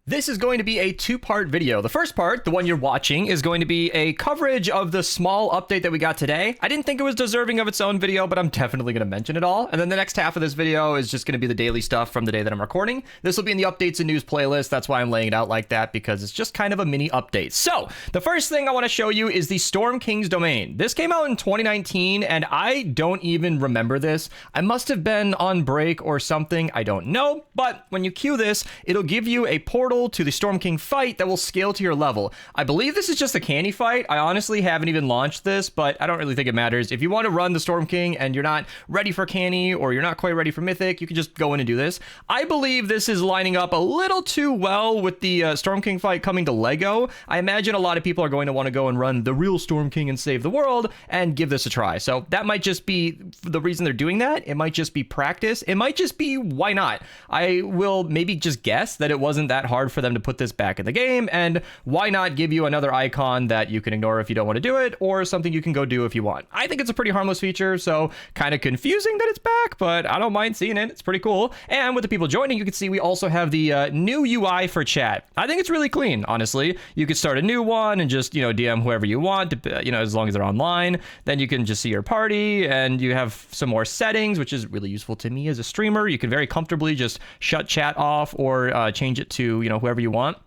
This is going to be a two-part video. The first part, the one you're watching, is going to be a coverage of the small update that we got today. I didn't think it was deserving of its own video, but I'm definitely going to mention it all. And then the next half of this video is just going to be the daily stuff from the day that I'm recording. This will be in the updates and news playlist. That's why I'm laying it out like that, because it's just kind of a mini update. So the first thing I want to show you is the Storm King's domain. This came out in 2019, and I don't even remember this. I must have been on break or something. I don't know. But when you queue this, it'll give you a portal to the Storm King fight that will scale to your level. I believe this is just a candy fight. I honestly haven't even launched this, but I don't really think it matters. If you want to run the Storm King and you're not ready for candy or you're not quite ready for Mythic, you can just go in and do this. I believe this is lining up a little too well with the Storm King fight coming to Lego. I imagine a lot of people are going to want to go and run the real Storm King and save the world and give this a try. So that might just be the reason they're doing that. It might just be practice. It might just be why not. I will maybe just guess that it wasn't that hard for them to put this back in the game, and why not give you another icon that you can ignore if you don't want to do it, or something you can go do if you want. I think it's a pretty harmless feature, so kind of confusing that it's back, but I don't mind seeing it. It's pretty cool. And with the people joining, you can see we also have the new UI for chat. I think it's really clean, honestly. You could start a new one and just, DM whoever you want, as long as they're online. Then you can just see your party, and you have some more settings, which is really useful to me as a streamer. You can very comfortably just shut chat off or change it to, whoever you want.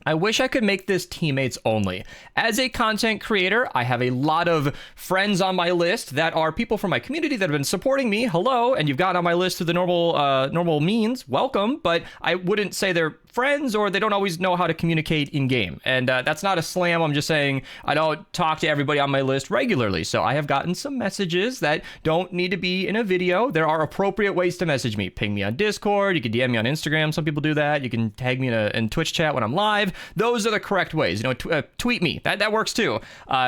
I wish I could make this teammates only. As a content creator, I have a lot of friends on my list that are people from my community that have been supporting me. Hello, and you've got on my list through the normal means. Welcome, but I wouldn't say they're friends, or they don't always know how to communicate in game. And that's not a slam. I'm just saying I don't talk to everybody on my list regularly. So I have gotten some messages that don't need to be in a video. There are appropriate ways to message me. Ping me on Discord. You can DM me on Instagram. Some people do that. You can tag me in Twitch chat when I'm live. Those are the correct ways. Tweet me. That works too.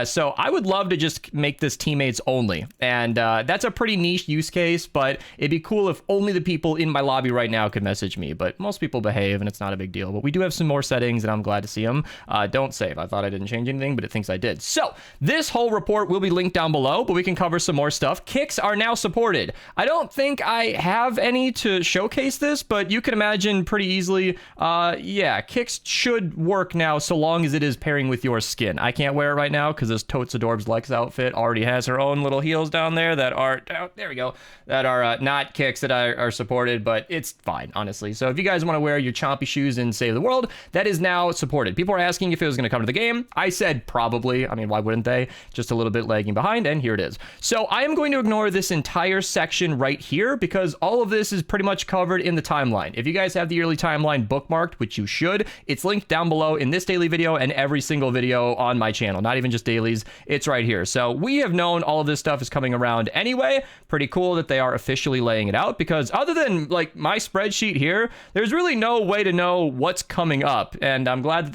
So I would love to just make this teammates only. And that's a pretty niche use case, but it'd be cool if only the people in my lobby right now could message me. But most people behave, and it's not a big deal. But we do have some more settings, and I'm glad to see them. Don't save. I thought I didn't change anything, but it thinks I did. So this whole report will be linked down below, but we can cover some more stuff. Kicks are now supported. I don't think I have any to showcase this, but you can imagine pretty easily. Yeah, kicks should work now, so long as it is pairing with your skin. I can't wear it right now because this Totes Adorbs Lex outfit already has her own little heels down there that are, there we go, that are not kicks that are supported, but it's fine, honestly. So if you guys want to wear your chompy shoes and save the world, that is now supported. People are asking if it was going to come to the game. I said probably. I mean, why wouldn't they? Just a little bit lagging behind, and here it is. So I am going to ignore this entire section right here because all of this is pretty much covered in the timeline. If you guys have the yearly timeline bookmarked, which you should, it's linked down below in this daily video and every single video on my channel, not even just dailies. It's right here. So we have known all of this stuff is coming around anyway. Pretty cool that they are officially laying it out, because other than like my spreadsheet here, there's really no way to know what's coming up, and I'm glad that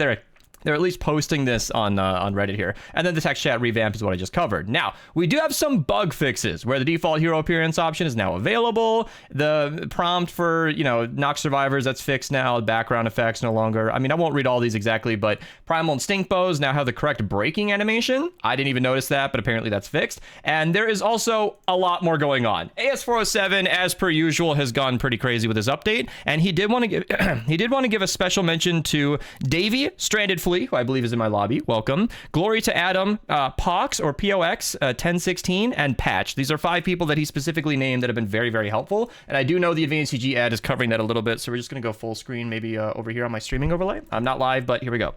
they're at least posting this on Reddit here. And then the text chat revamp is what I just covered. Now, we do have some bug fixes where the default hero appearance option is now available. The prompt for, knock survivors, that's fixed now. Background effects no longer. I mean, I won't read all these exactly, but primal and stink bows now have the correct breaking animation. I didn't even notice that, but apparently that's fixed. And there is also a lot more going on. AS407, as per usual, has gone pretty crazy with his update, and he did want to give a special mention to Davey, Stranded Flea, who I believe is in my lobby. Welcome. Glory to Adam, Pox or POX 1016, and Patch. These are 5 people that he specifically named that have been very, very helpful. And I do know the Advanced CG ad is covering that a little bit, so we're just going to go full screen maybe over here on my streaming overlay. I'm not live, but here we go.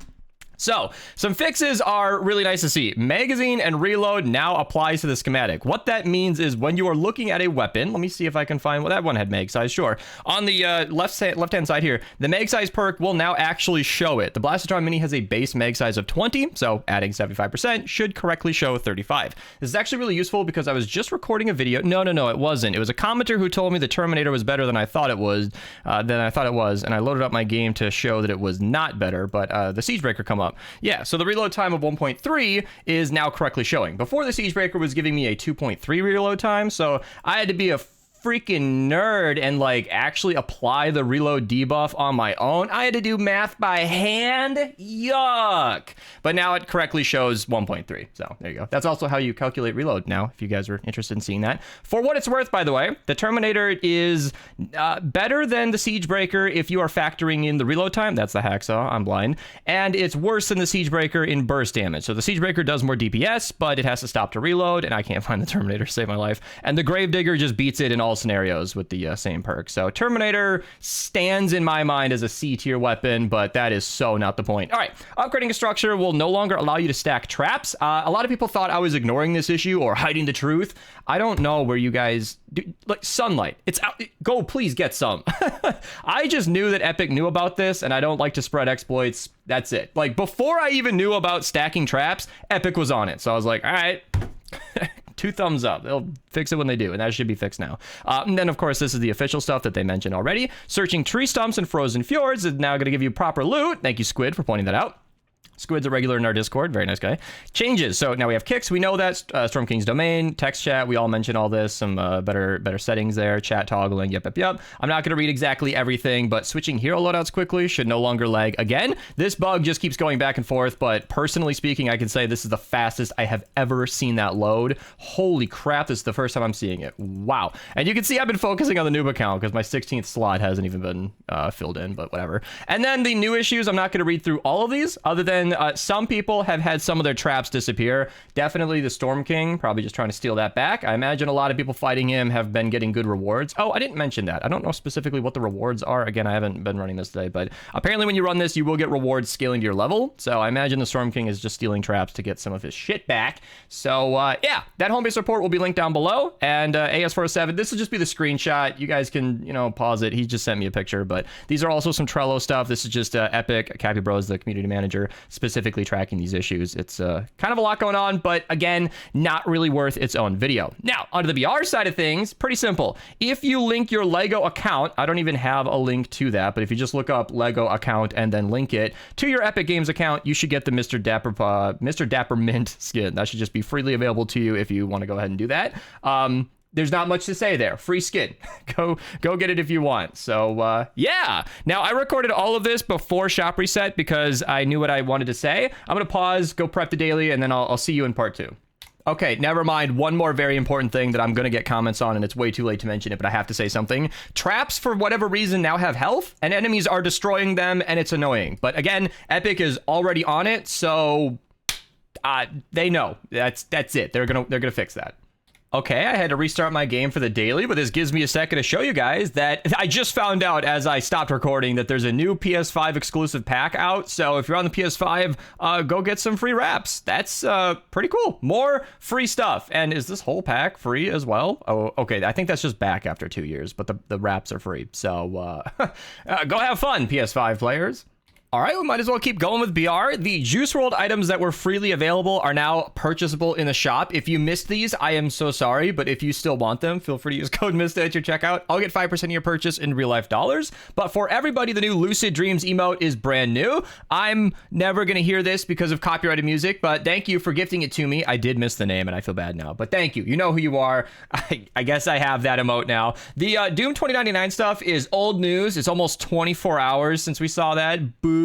So, some fixes are really nice to see. Magazine and reload now applies to the schematic. What that means is when you are looking at a weapon, let me see if I can find, well, that one had mag size, sure. On the left-hand side here, the mag size perk will now actually show it. The Blastotron Mini has a base mag size of 20, so adding 75% should correctly show 35. This is actually really useful because I was just recording a video. No, it wasn't. It was a commenter who told me the Terminator was better than I thought it was, and I loaded up my game to show that it was not better, but the Siegebreaker come up. Yeah, so the reload time of 1.3 is now correctly showing. Before, the Siegebreaker was giving me a 2.3 reload time, so I had to be a freaking nerd and like actually apply the reload debuff on my own. I had to do math by hand. Yuck. But now it correctly shows 1.3. So there you go. That's also how you calculate reload now, if you guys are interested in seeing that. For what it's worth, by the way, the Terminator is better than the Siegebreaker if you are factoring in the reload time. That's the hacksaw. I'm blind. And it's worse than the Siegebreaker in burst damage. So the Siegebreaker does more DPS, but it has to stop to reload, and I can't find the Terminator to save my life. And the Gravedigger just beats it in all scenarios with the same perk. So Terminator stands in my mind as a C tier weapon, but that is so not the point. All right, upgrading a structure will no longer allow you to stack traps. A lot of people thought I was ignoring this issue or hiding the truth. I don't know where you guys do, like sunlight. It's out. Go, please get some. I just knew that Epic knew about this, and I don't like to spread exploits. That's it. Like before I even knew about stacking traps, Epic was on it. So I was like, all right. 2 thumbs up. They'll fix it when they do, and that should be fixed now. And then, of course, this is the official stuff that they mentioned already. Searching tree stumps and frozen fjords is now going to give you proper loot. Thank you, Squid, for pointing that out. Squid's a regular in our Discord. Very nice guy. Changes. So now we have kicks. We know that. Storm King's domain, text chat. We all mentioned all this. Some better settings there. Chat toggling. Yep. I'm not going to read exactly everything, but switching hero loadouts quickly should no longer lag. Again, this bug just keeps going back and forth, but personally speaking, I can say this is the fastest I have ever seen that load. Holy crap. This is the first time I'm seeing it. Wow. And you can see I've been focusing on the noob account because my 16th slot hasn't even been filled in, but whatever. And then the new issues, I'm not going to read through all of these other than some people have had some of their traps disappear. Definitely the Storm King, probably just trying to steal that back. I imagine a lot of people fighting him have been getting good rewards. Oh, I didn't mention that. I don't know specifically what the rewards are. Again, I haven't been running this today, but apparently when you run this, you will get rewards scaling to your level. So I imagine the Storm King is just stealing traps to get some of his shit back. So yeah, that Homebase report will be linked down below. And AS407, this will just be the screenshot. You guys can, pause it. He just sent me a picture, but these are also some Trello stuff. This is just Epic. Cappy Bros, the community manager, specifically tracking these issues. It's kind of a lot going on, but again, not really worth its own video. Now, onto the BR side of things, pretty simple. If you link your Lego account, I don't even have a link to that, but if you just look up Lego account and then link it to your Epic Games account, you should get the Mr. DAPPERMINT skin. That should just be freely available to you if you want to go ahead and do that. There's not much to say there. Free skin. Go get it if you want. So, yeah. Now, I recorded all of this before shop reset because I knew what I wanted to say. I'm going to pause, go prep the daily, and then I'll see you in part 2. Okay, never mind. One more very important thing that I'm going to get comments on, and it's way too late to mention it, but I have to say something. Traps, for whatever reason, now have health, and enemies are destroying them, and it's annoying. But again, Epic is already on it, so they know. That's it. They're gonna fix that. Okay, I had to restart my game for the daily, but this gives me a second to show you guys that I just found out as I stopped recording that there's a new PS5 exclusive pack out. So if you're on the PS5, go get some free wraps. That's pretty cool. More free stuff. And is this whole pack free as well? Oh, okay. I think that's just back after 2 years, but the wraps are free. So go have fun, PS5 players. All right, we might as well keep going with BR. The Juice WRLD items that were freely available are now purchasable in the shop. If you missed these, I am so sorry, but if you still want them, feel free to use code Mista at your checkout. I'll get 5% of your purchase in real life dollars. But for everybody, the new Lucid Dreams emote is brand new. I'm never going to hear this because of copyrighted music, but thank you for gifting it to me. I did miss the name and I feel bad now, but thank you. You know who you are. I guess I have that emote now. The Doom 2099 stuff is old news. It's almost 24 hours since we saw that. Boo.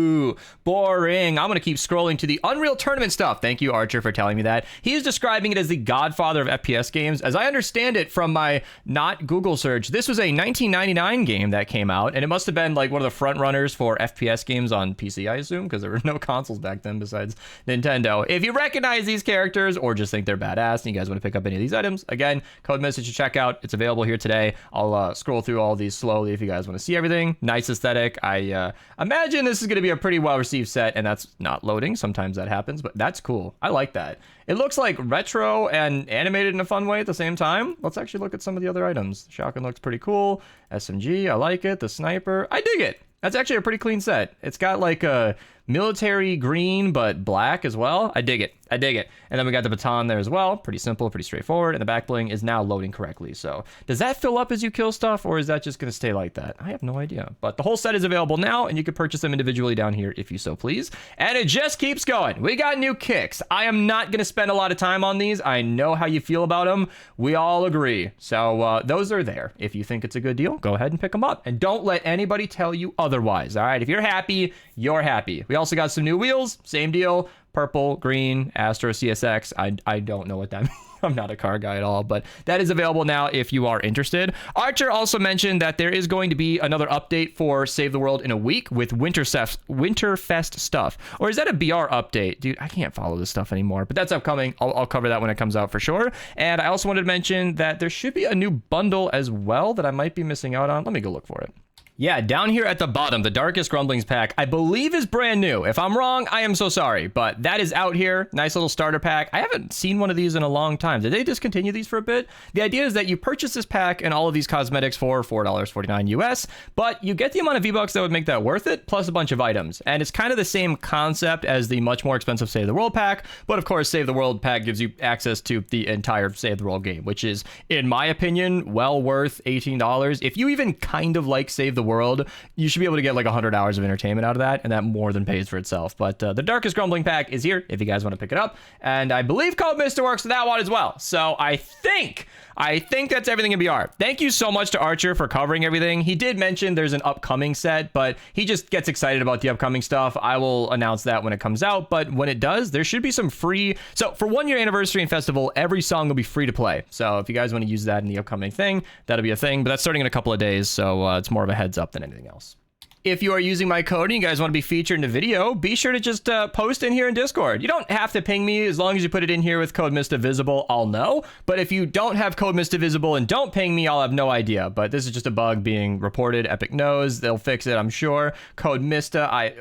Boring. I'm going to keep scrolling to the Unreal Tournament stuff. Thank you, Archer, for telling me that. He is describing it as the godfather of FPS games. As I understand it from my not Google search, this was a 1999 game that came out, and it must have been like one of the front runners for FPS games on PC, I assume, because there were no consoles back then besides Nintendo. If you recognize these characters or just think they're badass and you guys want to pick up any of these items, again, code message to checkout. It's available here today. I'll scroll through all these slowly if you guys want to see everything. Nice aesthetic. I imagine this is going to be a pretty well-received set, and that's not loading. Sometimes that happens, but that's cool. I like that. It looks like retro and animated in a fun way at the same time. Let's actually look at some of the other items. The shotgun looks pretty cool. SMG, I like it. The sniper, I dig it. That's actually a pretty clean set. It's got like a military green, but black as well. I dig it. I dig it. And then we got the baton there as well. Pretty simple, pretty straightforward. And the back bling is now loading correctly. So does that fill up as you kill stuff, or is that just going to stay like that? I have no idea. But the whole set is available now, and you can purchase them individually down here if you so please. And it just keeps going. We got new kicks. I am not going to spend a lot of time on these. I know how you feel about them. We all agree. So those are there. If you think it's a good deal, go ahead and pick them up. And don't let anybody tell you otherwise. All right? If you're happy, you're happy. We also got some new wheels. Same deal. Purple, green, Astro CSX. I don't know what that means. I'm not a car guy at all, but that is available now if you are interested. Archer mentioned that there is going to be another update for Save the World in a week with Winterfest stuff. Or is that a BR update? Dude, I can't follow this stuff anymore, but that's upcoming. I'll cover that when it comes out for sure. And I also wanted to mention that there should be a new bundle as well that I might be missing out on. Let me go look for it. Yeah, down here at the bottom, the Darkest Grumblings pack, I believe is brand new. If I'm wrong, I am so sorry, but that is out here. Nice little starter pack. I haven't seen one of these in a long time. Did they discontinue these for a bit? The idea is that you purchase this pack and all of these cosmetics for $4.49 US, but you get the amount of V-Bucks that would make that worth it, plus a bunch of items. And it's kind of the same concept as the much more expensive Save the World pack, but of course, Save the World pack gives you access to the entire Save the World game, which is, in my opinion, well worth $18. If you even kind of like Save the World, you should be able to get like 100 hours of entertainment out of that, and that more than pays for itself. But the Darkest Grumbling pack is here if you guys want to pick it up, and I believe code Mista works with that one as well. So I think that's everything in BR. Thank you so much to Archer for covering everything. He did mention there's an upcoming set, but he just gets excited about the upcoming stuff. I will announce that when it comes out, but when it does, there should be some free. So for 1 year anniversary and festival, every song will be free to play. So if you guys want to use that in the upcoming thing, that'll be a thing, but that's starting in a couple of days. So it's more of a heads up than anything else. If you are using my code and you guys want to be featured in a video, be sure to just post in here in Discord. You don't have to ping me. As long as you put it in here with code Mista visible, I'll know. But if you don't have code Mista visible and don't ping me, I'll have no idea. But this is just a bug being reported. Epic knows. They'll fix it, I'm sure. Code Mista, I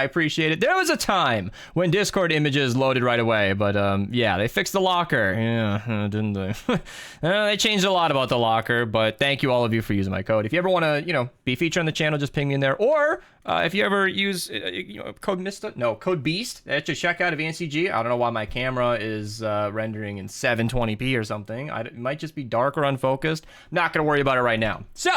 appreciate it. There was a time when Discord images loaded right away, but yeah, they fixed the locker. Yeah, didn't they? They changed a lot about the locker, but thank you all of you for using my code. If you ever want to, be featured on the channel, just ping me in there. Or if you ever use code Mista, no, code Beast at your checkout of ANCG. I don't know why my camera is rendering in 720p or something. It might just be dark or unfocused. Not gonna worry about it right now. So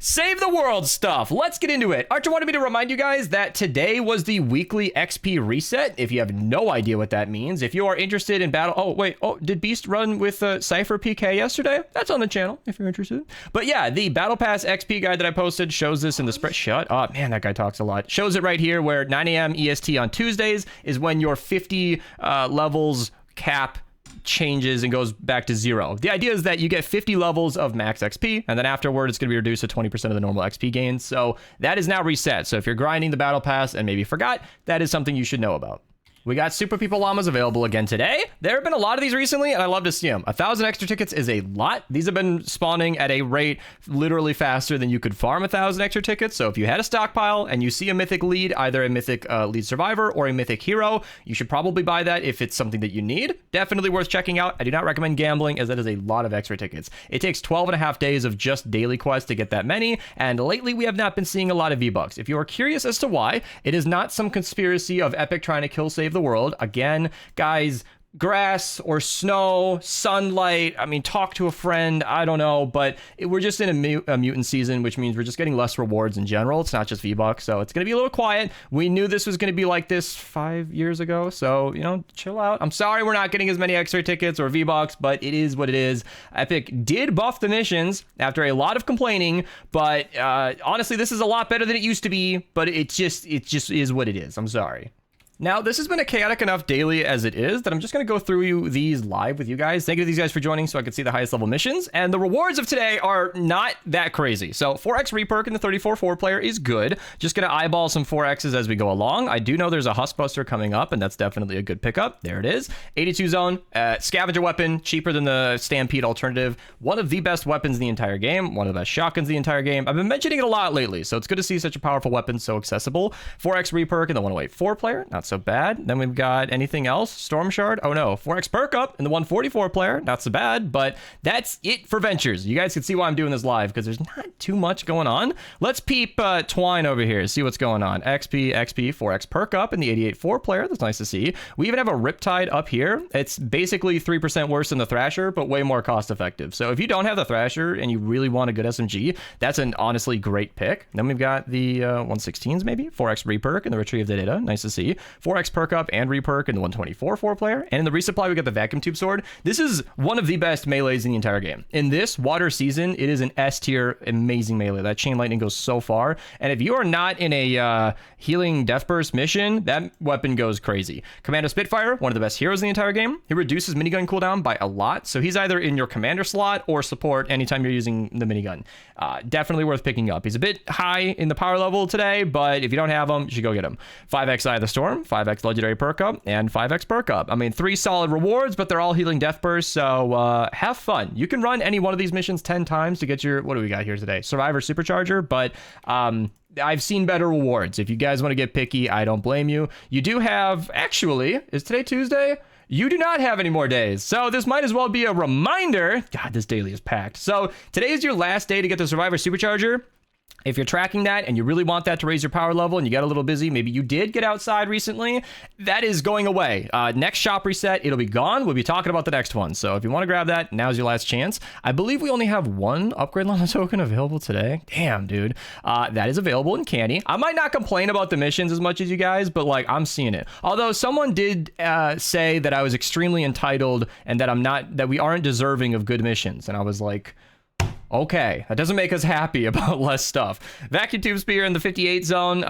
Save the World stuff. Let's get into it. Archer wanted me to remind you guys that today was the weekly XP reset. If you have no idea what that means, if you are interested in battle... did Beast run with Cypher PK yesterday? That's on the channel if you're interested. But yeah, the Battle Pass XP guide that I posted shows this in the spread. Shut up. Man, that guy talks a lot. Shows it right here where 9 a.m. EST on Tuesdays is when your 50 levels cap changes and goes back to 0. The idea is that you get 50 levels of max XP, and then afterward it's going to be reduced to 20% of the normal XP gains. So that is now reset. So if you're grinding the Battle Pass and maybe forgot, that is something you should know about. We got Super People Llamas available again today. There have been a lot of these recently, and I love to see them. 1,000 extra tickets is a lot. These have been spawning at a rate literally faster than you could farm 1,000 extra tickets. So if you had a stockpile and you see a mythic lead, either a mythic lead survivor or a mythic hero, you should probably buy that if it's something that you need. Definitely worth checking out. I do not recommend gambling, as that is a lot of extra tickets. It takes 12.5 days of just daily quests to get that many, and lately we have not been seeing a lot of V-Bucks. If you are curious as to why, it is not some conspiracy of Epic trying to kill Save the World. Again, guys, grass or snow, sunlight, I mean, talk to a friend, I don't know, but we're just in a mutant season, which means we're just getting less rewards in general. It's not just V-Bucks, so it's going to be a little quiet. We knew this was going to be like this 5 years ago, so, chill out. I'm sorry we're not getting as many extra tickets or V-Bucks, but it is what it is. Epic did buff the missions after a lot of complaining, but honestly, this is a lot better than it used to be, but it just is what it is. I'm sorry. Now, this has been a chaotic enough daily as it is that I'm just going to go through these live with you guys. Thank you to these guys for joining so I could see the highest level missions. And the rewards of today are not that crazy. So 4x reperk in the 34-4 player is good. Just going to eyeball some 4x's as we go along. I do know there's a Huskbuster coming up, and that's definitely a good pickup. There it is. 82 zone, scavenger weapon, cheaper than the Stampede alternative. One of the best weapons in the entire game. One of the best shotguns in the entire game. I've been mentioning it a lot lately, so it's good to see such a powerful weapon so accessible. 4x reperk in the 108-4 player. Not so bad. Then we've got anything else? Storm Shard. Oh no, 4x perk up in the 144 player. Not so bad, but that's it for ventures. You guys can see why I'm doing this live because there's not too much going on. Let's peep Twine over here, see what's going on. XP, 4x perk up in the 88-4 player. That's nice to see. We even have a Riptide up here. It's basically 3% worse than the Thrasher, but way more cost effective. So if you don't have the Thrasher and you really want a good SMG, that's an honestly great pick. Then we've got the 116s maybe, 4x reperk in the Retrieve the Data. Nice to see. 4x perk up and reperk in the 124-4 player. And in the resupply, we got the Vacuum Tube Sword. This is one of the best melees in the entire game. In this water season, it is an S tier amazing melee. That Chain Lightning goes so far. And if you are not in a healing Death Burst mission, that weapon goes crazy. Commando Spitfire, one of the best heroes in the entire game. He reduces minigun cooldown by a lot. So he's either in your commander slot or support anytime you're using the minigun. Definitely worth picking up. He's a bit high in the power level today, but if you don't have him, you should go get him. 5x Eye of the Storm, 5x Legendary perk up, and 5x perk up. I mean, 3 solid rewards, but they're all healing Death Burst, so have fun. You can run any one of these missions 10 times to get your, what do we got here today? Survivor Supercharger, but I've seen better rewards. If you guys want to get picky, I don't blame you. You do have, actually, is today Tuesday? You do not have any more days. So this might as well be a reminder. God, this daily is packed. So today is your last day to get the Survivor Supercharger. If you're tracking that and you really want that to raise your power level and you got a little busy, maybe you did get outside recently, that is going away. Next shop reset, it'll be gone. We'll be talking about the next one. So if you want to grab that, now's your last chance. I believe we only have 1 upgrade llama token available today. Damn, dude. That is available in Candy. I might not complain about the missions as much as you guys, but like I'm seeing it. Although someone did say that I was extremely entitled and that we aren't deserving of good missions. And I was like, okay, that doesn't make us happy about less stuff. Vacuum Tube Spear in the 58 zone.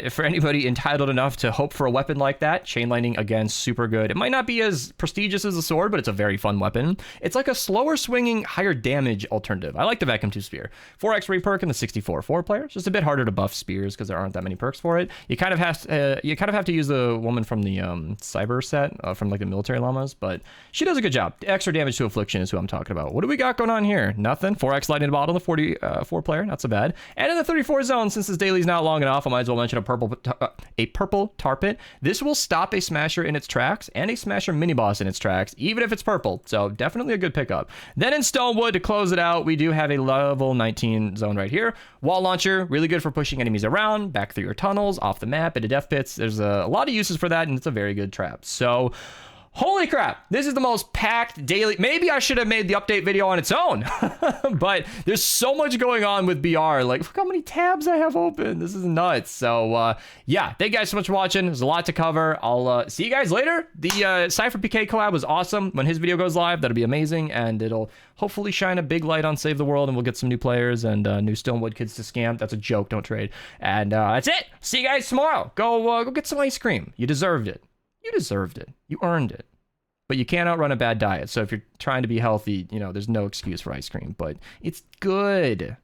For anybody entitled enough to hope for a weapon like that, Chain Lightning, again, super good. It might not be as prestigious as a sword, but it's a very fun weapon. It's like a slower swinging, higher damage alternative. I like the Vacuum Tube Spear. 4x reperk in the 64-4 player. It's just a bit harder to buff spears because there aren't that many perks for it. You kind of have to use the woman from the cyber set from like the military llamas, but she does a good job. Extra damage to affliction is who I'm talking about. What do we got going on here? Nothing. 4x lightning bottle, the 44 player, not so bad. And in the 34 zone, since this daily's not long enough, I might as well mention a purple tar pit. This will stop a smasher in its tracks and a smasher mini boss in its tracks, even if it's purple. So definitely a good pickup. Then in Stonewood, to close it out, we do have a level 19 zone right here. Wall launcher, really good for pushing enemies around, back through your tunnels, off the map, into death pits. There's a lot of uses for that, and it's a very good trap. So holy crap, this is the most packed daily. Maybe I should have made the update video on its own, but there's so much going on with BR. Like, look how many tabs I have open. This is nuts. So yeah, thank you guys so much for watching. There's a lot to cover. I'll see you guys later. The Cypher PK collab was awesome. When his video goes live, that'll be amazing, and it'll hopefully shine a big light on Save the World, and we'll get some new players and new Stonewood kids to scam. That's a joke, don't trade. And that's it. See you guys tomorrow. Go get some ice cream. You deserved it. You deserved it. You earned it. But you can't outrun a bad diet. So if you're trying to be healthy, you know, there's no excuse for ice cream, but it's good.